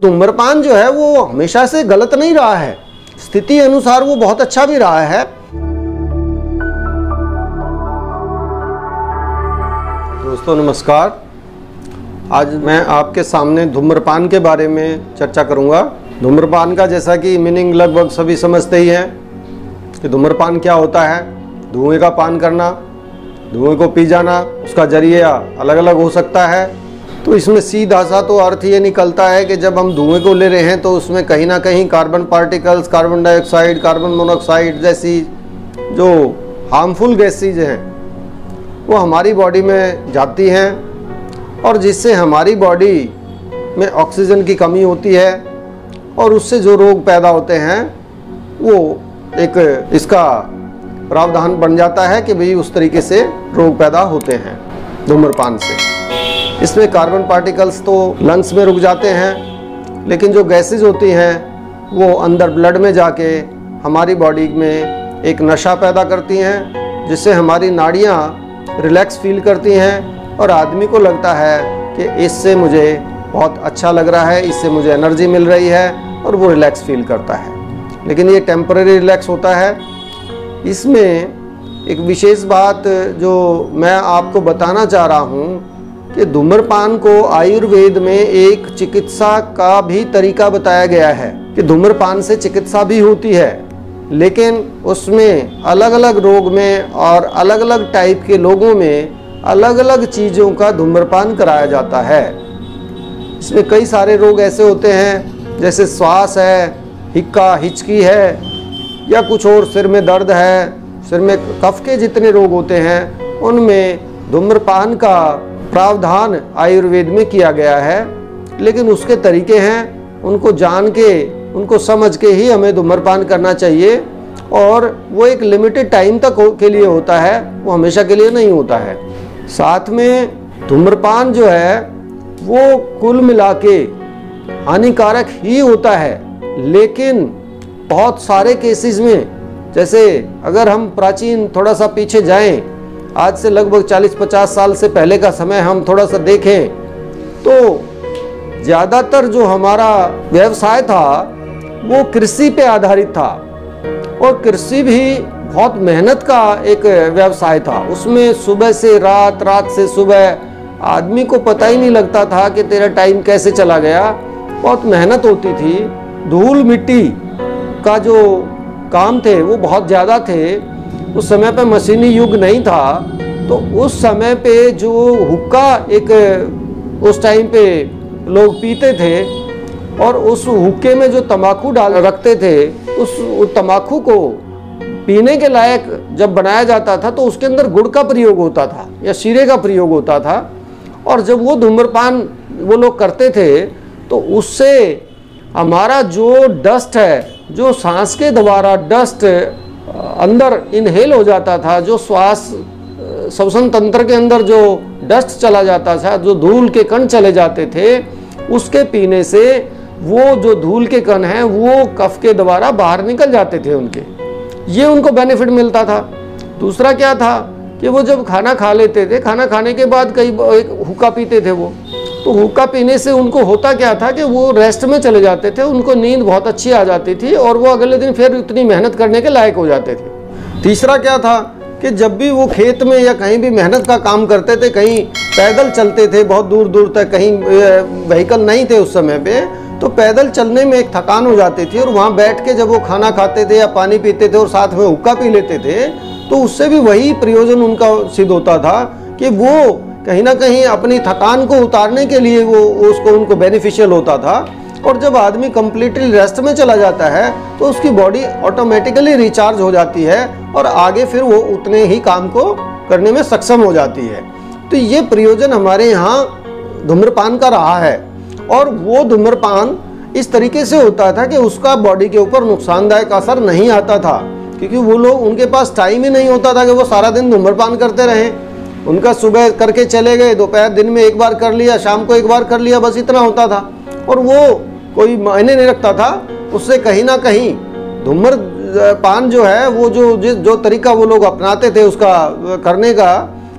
धूम्रपान जो है वो हमेशा से गलत नहीं रहा है, स्थिति अनुसार वो बहुत अच्छा भी रहा है। दोस्तों नमस्कार, आज मैं आपके सामने धूम्रपान के बारे में चर्चा करूंगा। धूम्रपान का जैसा कि मीनिंग लगभग सभी समझते ही हैं कि धूम्रपान क्या होता है। धुएं का पान करना, धुएं को पी जाना, उसका जरिया अलग अलग हो सकता है। तो इसमें सीधा सा तो अर्थ ये निकलता है कि जब हम धुएं को ले रहे हैं तो उसमें कहीं ना कहीं carbon particles, carbon dioxide, carbon monoxide जैसी जो हार्मफुल गैसेज हैं वो हमारी बॉडी में जाती हैं और जिससे हमारी बॉडी में ऑक्सीजन की कमी होती है और उससे जो रोग पैदा होते हैं वो एक इसका प्रावधान बन जाता है कि भाई उस तरीके से रोग पैदा होते हैं धूम्रपान से। इसमें कार्बन पार्टिकल्स तो लंग्स में रुक जाते हैं, लेकिन जो गैसेज होती हैं वो अंदर ब्लड में जाके हमारी बॉडी में एक नशा पैदा करती हैं, जिससे हमारी नाड़ियाँ रिलैक्स फील करती हैं और आदमी को लगता है कि इससे मुझे बहुत अच्छा लग रहा है, इससे मुझे एनर्जी मिल रही है और वो रिलैक्स फील करता है। लेकिन ये टेम्परेरी रिलैक्स होता है। इसमें एक विशेष बात जो मैं आपको बताना चाह रहा हूँ कि धूम्रपान को आयुर्वेद में एक चिकित्सा का भी तरीका बताया गया है कि धूम्रपान से चिकित्सा भी होती है, लेकिन उसमें अलग अलग रोग में और अलग अलग टाइप के लोगों में अलग अलग चीज़ों का धूम्रपान कराया जाता है। इसमें कई सारे रोग ऐसे होते हैं जैसे श्वास है, हिक्का हिचकी है, या कुछ और सिर में दर्द है, सिर में कफ के जितने रोग होते हैं उनमें धूम्रपान का प्रावधान आयुर्वेद में किया गया है। लेकिन उसके तरीके हैं, उनको जान के उनको समझ के ही हमें धूम्रपान करना चाहिए और वो एक लिमिटेड टाइम तक के लिए होता है, वो हमेशा के लिए नहीं होता है। साथ में धूम्रपान जो है वो कुल मिला के हानिकारक ही होता है, लेकिन बहुत सारे केसेस में, जैसे अगर हम प्राचीन थोड़ा सा पीछे जाएं, आज से लगभग 40-50 साल से पहले का समय हम थोड़ा सा देखें तो ज़्यादातर जो हमारा व्यवसाय था वो कृषि पे आधारित था और कृषि भी बहुत मेहनत का एक व्यवसाय था। उसमें सुबह से रात, रात से सुबह, आदमी को पता ही नहीं लगता था कि तेरा टाइम कैसे चला गया। बहुत मेहनत होती थी, धूल मिट्टी का जो काम थे वो बहुत ज़्यादा थे। उस समय पे मशीनी युग नहीं था, तो उस समय पे जो हुक्का एक उस टाइम पे लोग पीते थे और उस हुक्के में जो तंबाकू डाल रखते थे, उस तंबाकू को पीने के लायक जब बनाया जाता था तो उसके अंदर गुड़ का प्रयोग होता था या शीरे का प्रयोग होता था। और जब वो धूम्रपान वो लोग करते थे तो उससे हमारा जो डस्ट है, जो सांस के द्वारा डस्ट अंदर इनहेल हो जाता था, जो श्वास श्वसन तंत्र के अंदर जो डस्ट चला जाता था, जो धूल के कण चले जाते थे, उसके पीने से वो जो धूल के कण हैं वो कफ के द्वारा बाहर निकल जाते थे उनके, ये उनको बेनिफिट मिलता था। दूसरा क्या था कि वो जब खाना खा लेते थे, खाना खाने के बाद कई एक हुक्का पीते थे वो, तो हुक्का पीने से उनको होता क्या था कि वो रेस्ट में चले जाते थे, उनको नींद बहुत अच्छी आ जाती थी और वो अगले दिन फिर इतनी मेहनत करने के लायक हो जाते थे। तीसरा क्या था कि जब भी वो खेत में या कहीं भी मेहनत का काम करते थे, कहीं पैदल चलते थे बहुत दूर दूर तक, कहीं व्हीकल नहीं थे उस समय पे, तो पैदल चलने में एक थकान हो जाती थी और वहाँ बैठ के जब वो खाना खाते थे या पानी पीते थे और साथ में हुक्का पी लेते थे तो उससे भी वही प्रयोजन उनका सिद्ध होता था कि वो कहीं ना कहीं अपनी थकान को उतारने के लिए वो उसको उनको बेनिफिशियल होता था। और जब आदमी कम्प्लीटली रेस्ट में चला जाता है तो उसकी बॉडी ऑटोमेटिकली रिचार्ज हो जाती है और आगे फिर वो उतने ही काम को करने में सक्षम हो जाती है। तो ये प्रयोजन हमारे यहाँ धूम्रपान का रहा है और वो धूम्रपान इस तरीके से होता था कि उसका बॉडी के ऊपर नुकसानदायक असर नहीं आता था, क्योंकि वो लोग, उनके पास टाइम ही नहीं होता था कि वो सारा दिन धूम्रपान करते रहें। उनका सुबह करके चले गए, दोपहर दिन में एक बार कर लिया, शाम को एक बार कर लिया, बस इतना होता था और वो कोई मायने नहीं रखता था। उससे कहीं ना कहीं धूम्रपान जो है वो जो तरीका वो लोग अपनाते थे उसका करने का,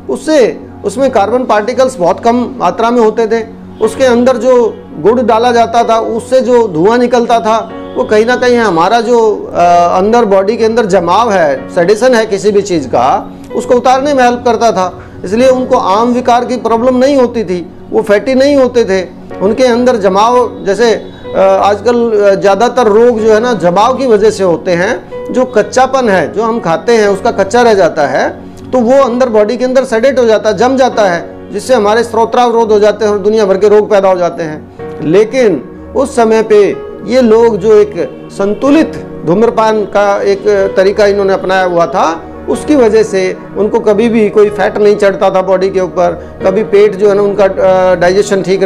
उससे उसमें कार्बन पार्टिकल्स बहुत कम मात्रा में होते थे। उसके अंदर जो गुड़ डाला जाता था, उससे जो धुआं निकलता था वो कहीं ना कहीं हमारा जो अंदर बॉडी के अंदर जमाव है, सेडिशन है किसी भी चीज़ का, उसको उतारने में हेल्प करता था। इसलिए उनको आम विकार की प्रॉब्लम नहीं होती थी, वो फैटी नहीं होते थे, उनके अंदर जमाव, जैसे आजकल ज़्यादातर रोग जो है ना जमाव की वजह से होते हैं। जो कच्चापन है जो हम खाते हैं उसका कच्चा रह जाता है, तो वो अंदर बॉडी के अंदर सेडेट हो जाता है, जम जाता है, जिससे हमारे स्रोत्रावरोध हो जाते हैं और दुनिया भर के रोग पैदा हो जाते हैं। लेकिन उस समय पे ये लोग जो एक संतुलित धूम्रपान का एक तरीका इन्होंने अपनाया हुआ था, उसकी वजह से उनको कभी भी कोई फैट नहीं चढ़ता था बॉडी के ऊपर, कभी पेट जो है ना उनका डाइजेशन ठीक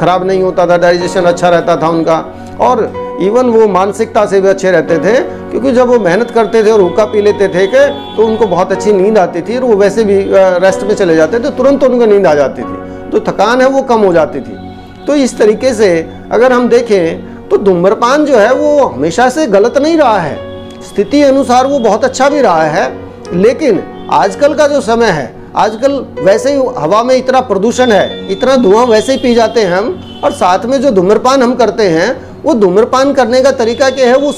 खराब नहीं होता था, डाइजेशन अच्छा रहता था उनका, और इवन वो मानसिकता से भी अच्छे रहते थे, क्योंकि जब वो मेहनत करते थे और हुक्का पी लेते थे तो उनको बहुत अच्छी नींद आती थी और वो वैसे भी रेस्ट में चले जाते थे, तुरंत उनको नींद आ जाती थी, तो थकान है वो कम हो जाती थी। तो इस तरीके से अगर हम देखें तो धूम्रपान जो है वो हमेशा से गलत नहीं रहा है, स्थिति अनुसार वो बहुत अच्छा भी रहा है। लेकिन आजकल का जो समय है, आजकल वैसे ही हवा में इतना प्रदूषण है, इतना धुआं वैसे ही पी जाते हैं हम, और साथ में जो धूम्रपान हम करते हैं वो धूम्रपान करने का तरीका क्या है, वो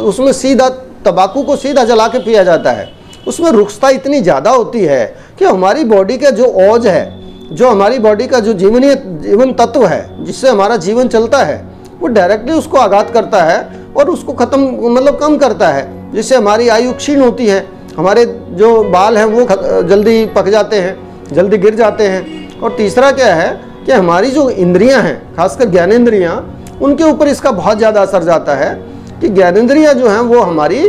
उसमें सीधा तंबाकू को सीधा जला के पिया जाता है। उसमें रुक्षता इतनी ज़्यादा होती है कि हमारी बॉडी का जो औज है, जो हमारी बॉडी का जो जीवन तत्व है जिससे हमारा जीवन चलता है, वो डायरेक्टली उसको आघात करता है और उसको कम करता है, जिससे हमारी आयु क्षीण होती है, हमारे जो बाल हैं वो जल्दी पक जाते हैं, जल्दी गिर जाते हैं। और तीसरा क्या है कि हमारी जो इंद्रियां हैं, खासकर ज्ञानेंद्रियां, उनके ऊपर इसका बहुत ज़्यादा असर जाता है कि ज्ञानेंद्रियां जो हैं वो हमारी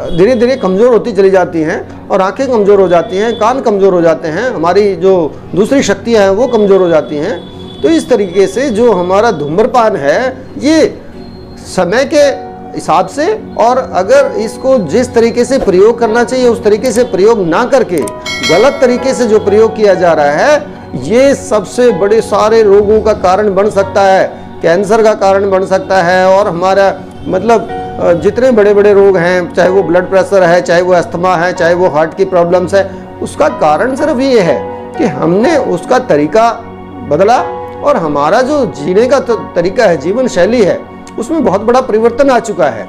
धीरे धीरे कमज़ोर होती चली जाती हैं, और आंखें कमज़ोर हो जाती हैं, कान कमज़ोर हो जाते हैं, हमारी जो दूसरी शक्तियाँ हैं वो कमज़ोर हो जाती हैं। तो इस तरीके से जो हमारा धूम्रपान है ये समय के हिसाब से, और अगर इसको जिस तरीके से प्रयोग करना चाहिए उस तरीके से प्रयोग ना करके गलत तरीके से जो प्रयोग किया जा रहा है, ये सबसे बड़े सारे रोगों का कारण बन सकता है, कैंसर का कारण बन सकता है, और हमारा जितने बड़े बड़े रोग हैं, चाहे वो ब्लड प्रेशर है, चाहे वो अस्थमा है, चाहे वो हार्ट की प्रॉब्लम्स है, उसका कारण सिर्फ ये है कि हमने उसका तरीका बदला, और हमारा जो जीने का तरीका है, जीवन शैली है, उसमें बहुत बड़ा परिवर्तन आ चुका है।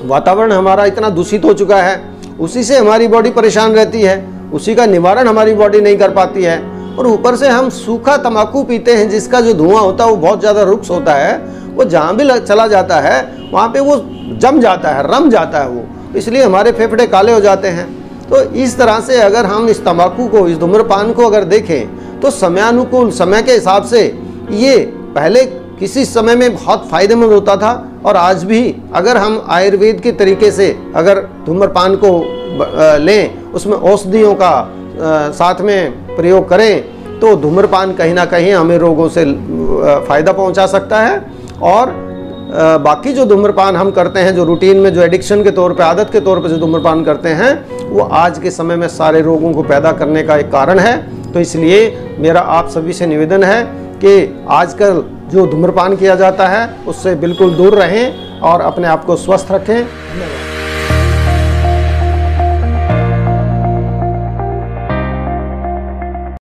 वातावरण हमारा इतना दूषित हो चुका है, उसी से हमारी बॉडी परेशान रहती है, उसी का निवारण हमारी बॉडी नहीं कर पाती है, और ऊपर से हम सूखा तंबाकू पीते हैं जिसका जो धुआं होता है वो बहुत ज़्यादा रुक्ष होता है, वो जहाँ भी चला जाता है वहाँ पे वो जम जाता है, रम जाता है वो, इसलिए हमारे फेफड़े काले हो जाते हैं। तो इस तरह से अगर हम इस तंबाकू को, इस धूम्रपान को अगर देखें तो समयानुकूल, समय के हिसाब से ये पहले किसी समय में बहुत फायदेमंद होता था, और आज भी अगर हम आयुर्वेद के तरीके से अगर धूम्रपान को लें, उसमें औषधियों का साथ में प्रयोग करें, तो धूम्रपान कहीं ना कहीं हमें रोगों से फ़ायदा पहुंचा सकता है। और बाकी जो धूम्रपान हम करते हैं, जो रूटीन में, जो एडिक्शन के तौर पे, आदत के तौर पे जो धूम्रपान करते हैं, वो आज के समय में सारे रोगों को पैदा करने का एक कारण है। तो इसलिए मेरा आप सभी से निवेदन है कि आजकल जो धूम्रपान किया जाता है उससे बिल्कुल दूर रहें और अपने आप को स्वस्थ रखें। धन्यवाद।